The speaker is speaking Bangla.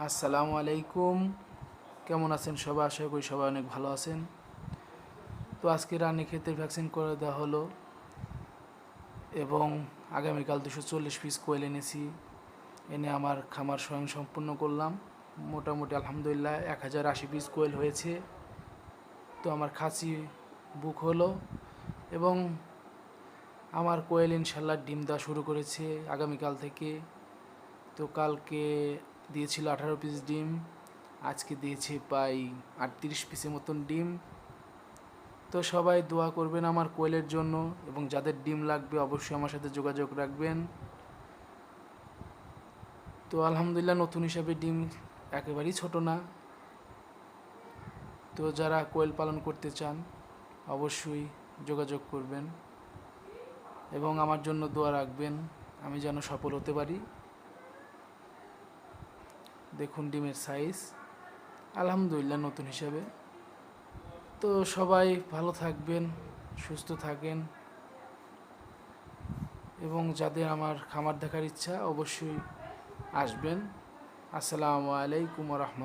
আসসালামু আলাইকুম। কেমন আছেন সবাই? আশা করি সবাই অনেক ভালো আছেন। তো আজকে রানীক্ষেতের ভ্যাকসিন করে দেওয়া হলো এবং আগামীকাল 240 পিস কোয়েল এনেছি। এনে আমার খামার স্বয়ং সম্পূর্ণ করলাম। মোটামুটি আলহামদুলিল্লাহ 1080 পিস কোয়েল হয়েছে। তো আমার খাসি বুক হলো এবং আমার কোয়েল ইনশাল্লাহ ডিম দেওয়া শুরু করেছে আগামীকাল থেকে। তো কালকে দিয়েছিল 18 পিস ডিম, আজকে দিয়েছে প্রায় 38 পিসের মতন ডিম। তো সবাই দোয়া করবেন আমার কোয়েলের জন্য এবং যাদের ডিম লাগবে অবশ্যই আমার সাথে যোগাযোগ রাখবেন। তো আলহামদুলিল্লাহ নতুন হিসাবে ডিম একেবারেই ছোট না। তো যারা কোয়েল পালন করতে চান অবশ্যই যোগাযোগ করবেন এবং আমার জন্য দোয়া রাখবেন, আমি যেন সফল হতে পারি। দেখুন ডিমের সাইজ আলহামদুলিল্লাহ নতুন হিসাবে। তো সবাই ভালো থাকবেন, সুস্থ থাকেন এবং যাদের আমার খামার দেখার ইচ্ছা অবশ্যই আসবেন। আসসালামু আলাইকুম ওয়া রাহমাতুল্লাহ।